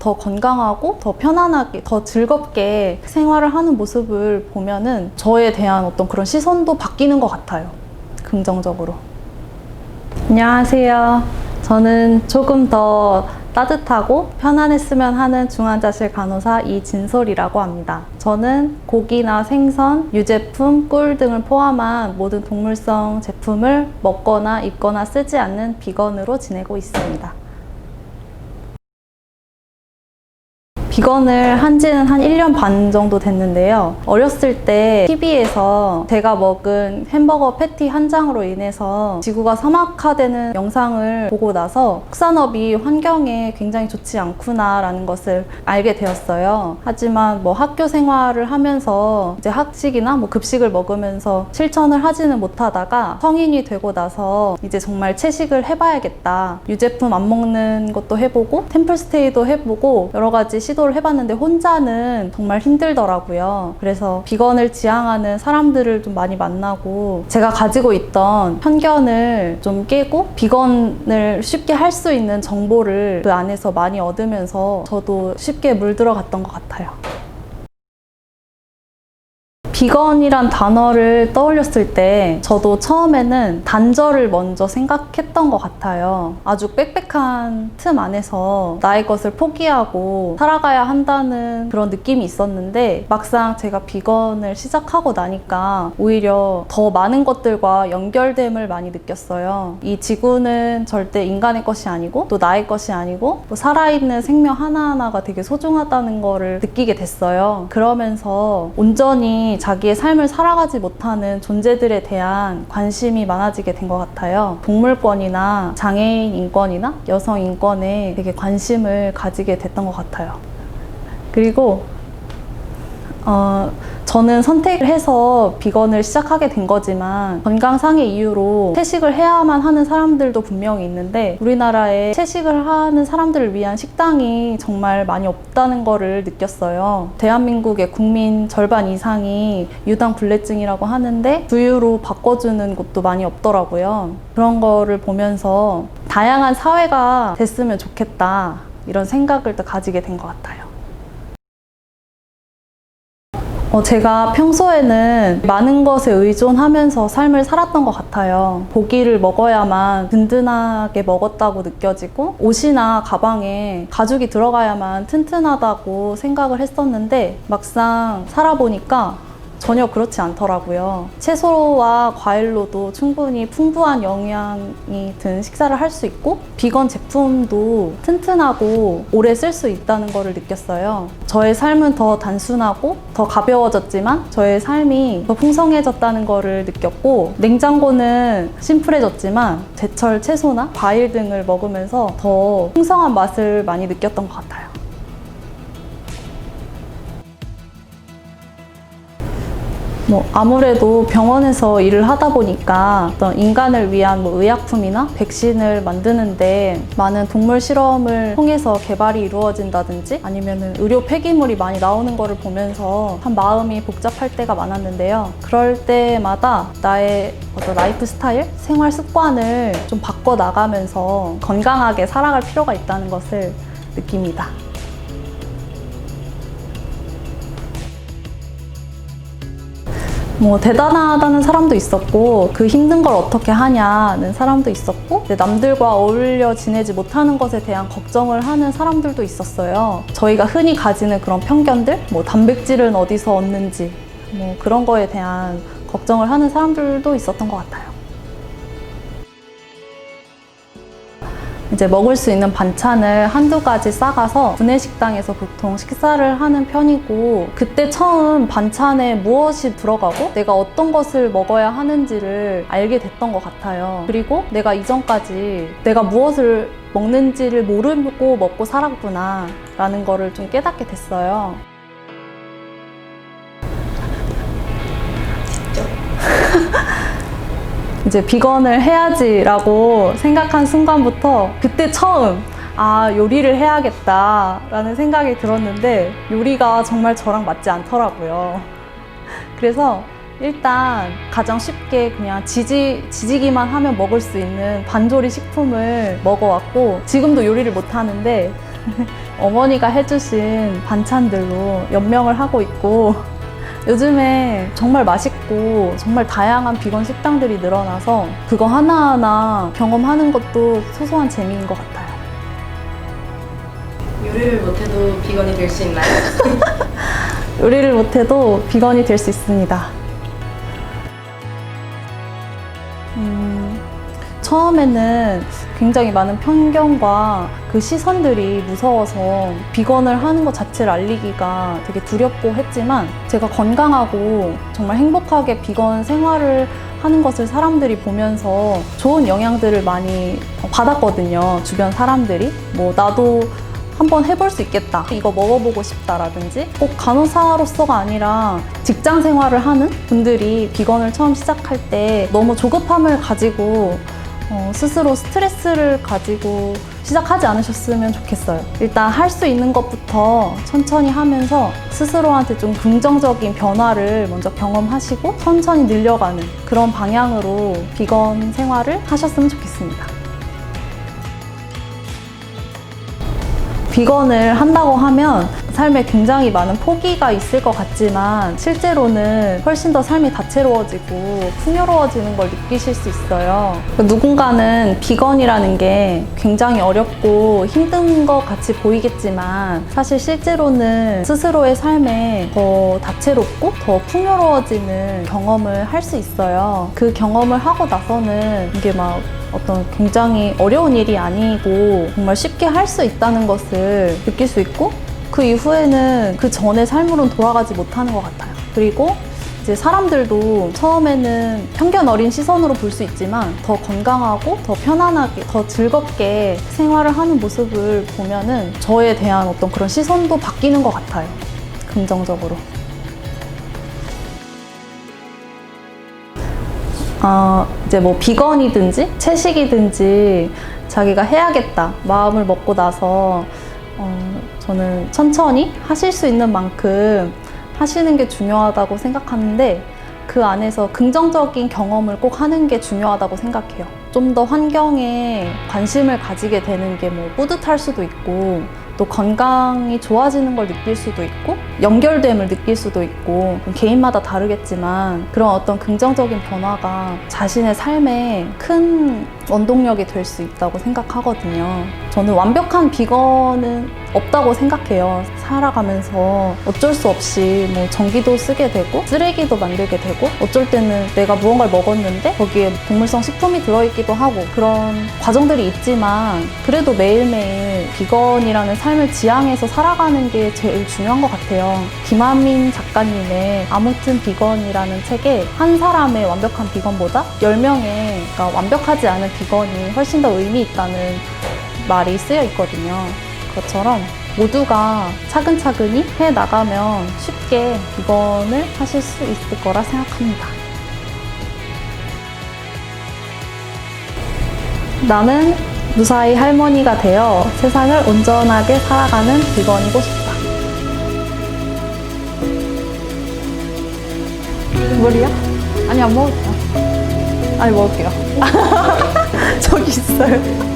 더 건강하고 더 편안하게 더 즐겁게 생활을 하는 모습을 보면은 저에 대한 어떤 그런 시선도 바뀌는 것 같아요. 긍정적으로. 안녕하세요. 저는 조금 더 따뜻하고 편안했으면 하는 중환자실 간호사 이진솔이라고 합니다. 저는 고기나 생선, 유제품, 꿀 등을 포함한 모든 동물성 제품을 먹거나 입거나 쓰지 않는 비건으로 지내고 있습니다. 비건을 한 지는 한 1년 반 정도 됐는데요. 어렸을 때 TV에서 제가 먹은 햄버거 패티 한 장으로 인해서 지구가 사막화되는 영상을 보고 나서畜산업이 환경에 굉장히 좋지 않구나라는 것을 알게 되었어요. 하지만 학교 생활을 하면서 이제 학식이나 급식을 먹으면서 실천을 하지는 못하다가 성인이 되고 나서 이제 정말 채식을 해봐야겠다. 유제품 안 먹는 것도 해보고 템플스테이도 해보고 여러 가지 시도를 해봤는데 혼자는 정말 힘들더라고요. 그래서 비건을 지향하는 사람들을 좀 많이 만나고 제가 가지고 있던 편견을 좀 깨고 비건을 쉽게 할 수 있는 정보를 그 안에서 많이 얻으면서 저도 쉽게 물들어갔던 것 같아요. 비건이란 단어를 떠올렸을 때 저도 처음에는 단절을 먼저 생각했던 것 같아요. 아주 빽빽한 틈 안에서 나의 것을 포기하고 살아가야 한다는 그런 느낌이 있었는데 막상 제가 비건을 시작하고 나니까 오히려 더 많은 것들과 연결됨을 많이 느꼈어요. 이 지구는 절대 인간의 것이 아니고 또 나의 것이 아니고 살아있는 생명 하나하나가 되게 소중하다는 거를 느끼게 됐어요. 그러면서 온전히 자기의 삶을 살아가지 못하는 존재들에 대한 관심이 많아지게 된 것 같아요. 동물권이나 장애인 인권이나 여성 인권에 되게 관심을 가지게 됐던 것 같아요. 그리고 저는 선택을 해서 비건을 시작하게 된 거지만 건강상의 이유로 채식을 해야만 하는 사람들도 분명히 있는데 우리나라에 채식을 하는 사람들을 위한 식당이 정말 많이 없다는 거를 느꼈어요. 대한민국의 국민 절반 이상이 유당불내증이라고 하는데 두유로 바꿔주는 곳도 많이 없더라고요. 그런 거를 보면서 다양한 사회가 됐으면 좋겠다 이런 생각을 또 가지게 된 것 같아요. 제가 평소에는 많은 것에 의존하면서 삶을 살았던 것 같아요. 고기를 먹어야만 든든하게 먹었다고 느껴지고 옷이나 가방에 가죽이 들어가야만 튼튼하다고 생각을 했었는데 막상 살아보니까 전혀 그렇지 않더라고요. 채소와 과일로도 충분히 풍부한 영양이 든 식사를 할 수 있고 비건 제품도 튼튼하고 오래 쓸 수 있다는 것을 느꼈어요. 저의 삶은 더 단순하고 더 가벼워졌지만 저의 삶이 더 풍성해졌다는 것을 느꼈고 냉장고는 심플해졌지만 제철 채소나 과일 등을 먹으면서 더 풍성한 맛을 많이 느꼈던 것 같아요. 아무래도 병원에서 일을 하다 보니까 어떤 인간을 위한 의약품이나 백신을 만드는데 많은 동물 실험을 통해서 개발이 이루어진다든지 아니면 의료 폐기물이 많이 나오는 거를 보면서 참 마음이 복잡할 때가 많았는데요. 그럴 때마다 나의 어떤 라이프 스타일, 생활 습관을 좀 바꿔 나가면서 건강하게 살아갈 필요가 있다는 것을 느낍니다. 대단하다는 사람도 있었고 그 힘든 걸 어떻게 하냐는 사람도 있었고 남들과 어울려 지내지 못하는 것에 대한 걱정을 하는 사람들도 있었어요. 저희가 흔히 가지는 그런 편견들, 단백질은 어디서 얻는지 그런 거에 대한 걱정을 하는 사람들도 있었던 것 같아요. 이제 먹을 수 있는 반찬을 한두 가지 싸가서 구내식당에서 보통 식사를 하는 편이고 그때 처음 반찬에 무엇이 들어가고 내가 어떤 것을 먹어야 하는지를 알게 됐던 것 같아요. 그리고 내가 이전까지 내가 무엇을 먹는지를 모르고 먹고 살았구나 라는 거를 좀 깨닫게 됐어요. 이제 비건을 해야지라고 생각한 순간부터 그때 처음 요리를 해야겠다 라는 생각이 들었는데 요리가 정말 저랑 맞지 않더라고요. 그래서 일단 가장 쉽게 그냥 지지기만 하면 먹을 수 있는 반조리 식품을 먹어왔고 지금도 요리를 못 하는데 어머니가 해주신 반찬들로 연명을 하고 있고 요즘에 정말 맛있고 정말 다양한 비건 식당들이 늘어나서 그거 하나하나 경험하는 것도 소소한 재미인 것 같아요. 요리를 못해도 비건이 될 수 있나요? 요리를 못해도 비건이 될 수 있습니다. 처음에는 굉장히 많은 편견과 그 시선들이 무서워서 비건을 하는 것 자체를 알리기가 되게 두렵고 했지만 제가 건강하고 정말 행복하게 비건 생활을 하는 것을 사람들이 보면서 좋은 영향들을 많이 받았거든요. 주변 사람들이. 뭐 나도 한번 해볼 수 있겠다. 이거 먹어보고 싶다라든지 꼭 간호사로서가 아니라 직장 생활을 하는 분들이 비건을 처음 시작할 때 너무 조급함을 가지고 스스로 스트레스를 가지고 시작하지 않으셨으면 좋겠어요. 일단 할 수 있는 것부터 천천히 하면서 스스로한테 좀 긍정적인 변화를 먼저 경험하시고 천천히 늘려가는 그런 방향으로 비건 생활을 하셨으면 좋겠습니다. 비건을 한다고 하면 삶에 굉장히 많은 포기가 있을 것 같지만 실제로는 훨씬 더 삶이 다채로워지고 풍요로워지는 걸 느끼실 수 있어요. 누군가는 비건이라는 게 굉장히 어렵고 힘든 것 같이 보이겠지만 사실 실제로는 스스로의 삶에 더 다채롭고 더 풍요로워지는 경험을 할 수 있어요. 그 경험을 하고 나서는 이게 막 어떤 굉장히 어려운 일이 아니고 정말 쉽게 할 수 있다는 것을 느낄 수 있고 그 이후에는 그 전의 삶으로는 돌아가지 못하는 것 같아요. 그리고 이제 사람들도 처음에는 편견 어린 시선으로 볼 수 있지만 더 건강하고 더 편안하게 더 즐겁게 생활을 하는 모습을 보면은 저에 대한 어떤 그런 시선도 바뀌는 것 같아요. 긍정적으로. 이제 뭐 비건이든지 채식이든지 자기가 해야겠다 마음을 먹고 나서 저는 천천히 하실 수 있는 만큼 하시는 게 중요하다고 생각하는데 그 안에서 긍정적인 경험을 꼭 하는 게 중요하다고 생각해요. 좀 더 환경에 관심을 가지게 되는 게 뭐 뿌듯할 수도 있고 또 건강이 좋아지는 걸 느낄 수도 있고 연결됨을 느낄 수도 있고 개인마다 다르겠지만 그런 어떤 긍정적인 변화가 자신의 삶에 큰 원동력이 될 수 있다고 생각하거든요. 저는 완벽한 비건은 없다고 생각해요. 살아가면서 어쩔 수 없이 뭐 전기도 쓰게 되고 쓰레기도 만들게 되고 어쩔 때는 내가 무언가를 먹었는데 거기에 동물성 식품이 들어있기도 하고 그런 과정들이 있지만 그래도 매일매일 비건이라는 삶을 지향해서 살아가는 게 제일 중요한 것 같아요. 김하민 작가님의 아무튼 비건이라는 책에 한 사람의 완벽한 비건보다 10명의 그러니까 완벽하지 않은 비건이 훨씬 더 의미 있다는 말이 쓰여 있거든요. 그것처럼 모두가 차근차근히 해나가면 쉽게 비건을 하실 수 있을 거라 생각합니다. 나는 무사히 할머니가 되어 세상을 온전하게 살아가는 비건이고 싶다. 물이요? 아니 안 먹을게요. 아니 먹을게요. 저기 있어요.